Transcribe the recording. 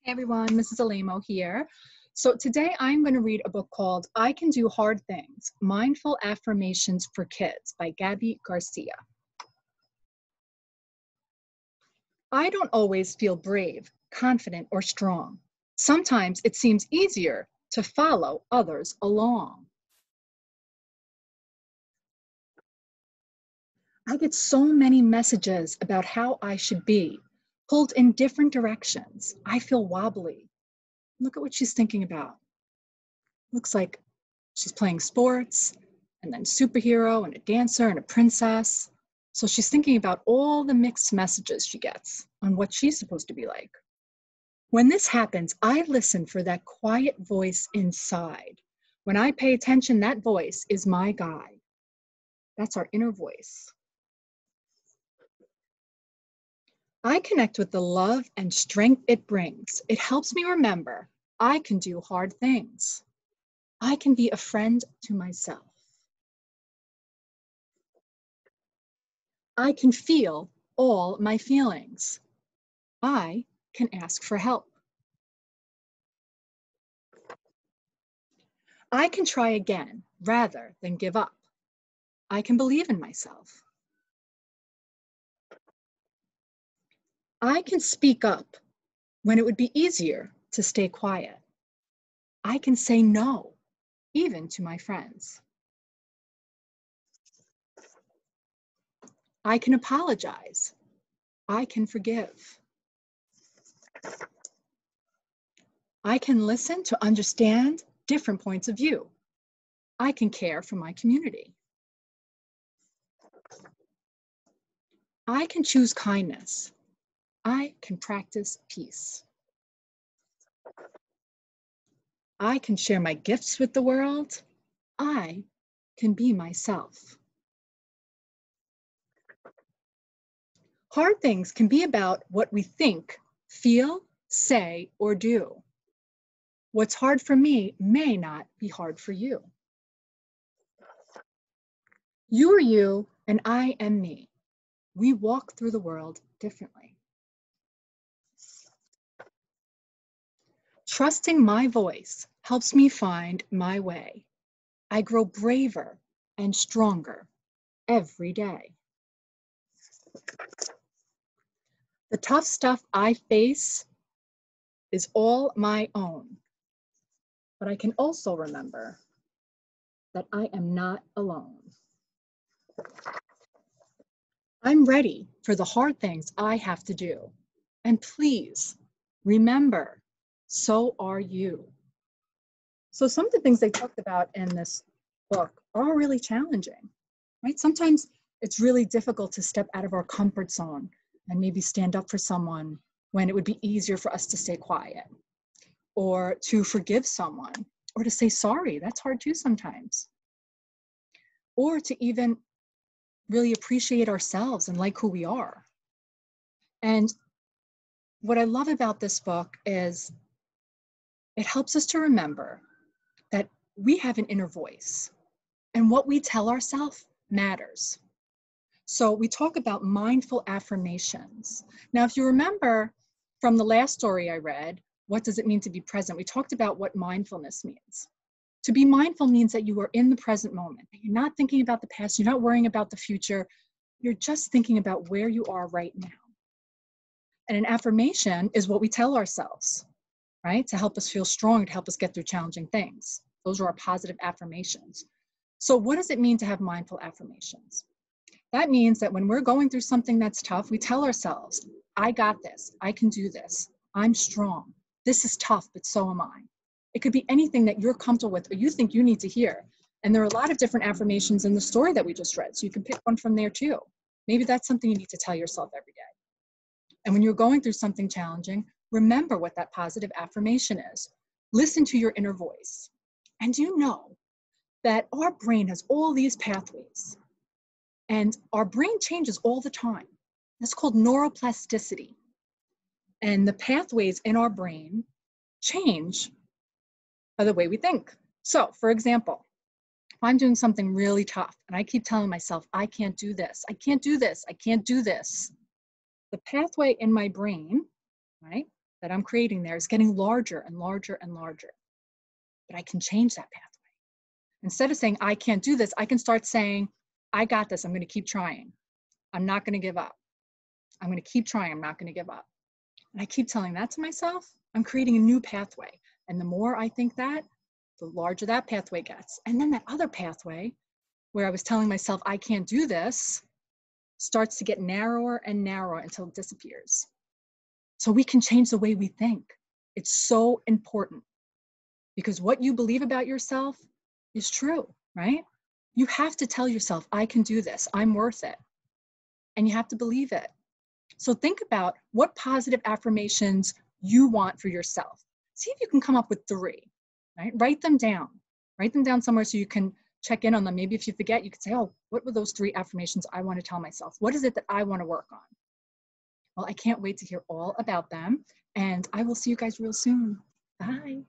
Hey everyone, Mrs. Alemo here. So today I'm going to read a book called I Can Do Hard Things, Mindful Affirmations for Kids by Gabby Garcia. I don't always feel brave, confident, or strong. Sometimes it seems easier to follow others along. I get so many messages about how I should be, pulled in different directions. I feel wobbly. Look at what she's thinking about. Looks like she's playing sports and then superhero and a dancer and a princess. So she's thinking about all the mixed messages she gets on what she's supposed to be like. When this happens, I listen for that quiet voice inside. When I pay attention, that voice is my guide. That's our inner voice. I connect with the love and strength it brings. It helps me remember I can do hard things. I can be a friend to myself. I can feel all my feelings. I can ask for help. I can try again rather than give up. I can believe in myself. I can speak up when it would be easier to stay quiet. I can say no, even to my friends. I can apologize. I can forgive. I can listen to understand different points of view. I can care for my community. I can choose kindness. I can practice peace. I can share my gifts with the world. I can be myself. Hard things can be about what we think, feel, say, or do. What's hard for me may not be hard for you. You are you, and I am me. We walk through the world differently. Trusting my voice helps me find my way. I grow braver and stronger every day. The tough stuff I face is all my own, but I can also remember that I am not alone. I'm ready for the hard things I have to do. And please remember, so are you. So some of the things they talked about in this book are really challenging, right? Sometimes it's really difficult to step out of our comfort zone and maybe stand up for someone when it would be easier for us to stay quiet, or to forgive someone, or to say sorry. That's hard too sometimes. Or to even really appreciate ourselves and like who we are. And what I love about this book is it helps us to remember that we have an inner voice, and what we tell ourselves matters. So we talk about mindful affirmations. Now, if you remember from the last story I read, what does it mean to be present? We talked about what mindfulness means. To be mindful means that you are in the present moment. You're not thinking about the past. You're not worrying about the future. You're just thinking about where you are right now. And an affirmation is what we tell ourselves, right? To help us feel strong, to help us get through challenging things. Those are our positive affirmations. So what does it mean to have mindful affirmations? That means that when we're going through something that's tough, we tell ourselves, I got this, I can do this, I'm strong. This is tough, but so am I. It could be anything that you're comfortable with or you think you need to hear. And there are a lot of different affirmations in the story that we just read, so you can pick one from there too. Maybe that's something you need to tell yourself every day. And when you're going through something challenging, remember what that positive affirmation is. Listen to your inner voice. And you know that our brain has all these pathways, and our brain changes all the time. That's called neuroplasticity. And the pathways in our brain change by the way we think. So, for example, if I'm doing something really tough and I keep telling myself, I can't do this, I can't do this, I can't do this, the pathway in my brain, right, that I'm creating there is getting larger and larger and larger. But I can change that pathway. Instead of saying, I can't do this, I can start saying, I got this. I'm going to keep trying. I'm not going to give up. I'm going to keep trying. I'm not going to give up. And I keep telling that to myself. I'm creating a new pathway. And the more I think that, the larger that pathway gets. And then that other pathway where I was telling myself, I can't do this, starts to get narrower and narrower until it disappears. So we can change the way we think. It's so important because what you believe about yourself is true, right? You have to tell yourself, I can do this. I'm worth it. And you have to believe it. So think about what positive affirmations you want for yourself. See if you can come up with 3, right? Write them down. Write them down somewhere so you can check in on them. Maybe if you forget, you could say, oh, what were those 3 affirmations I want to tell myself? What is it that I want to work on? Well, I can't wait to hear all about them. And I will see you guys real soon. Bye.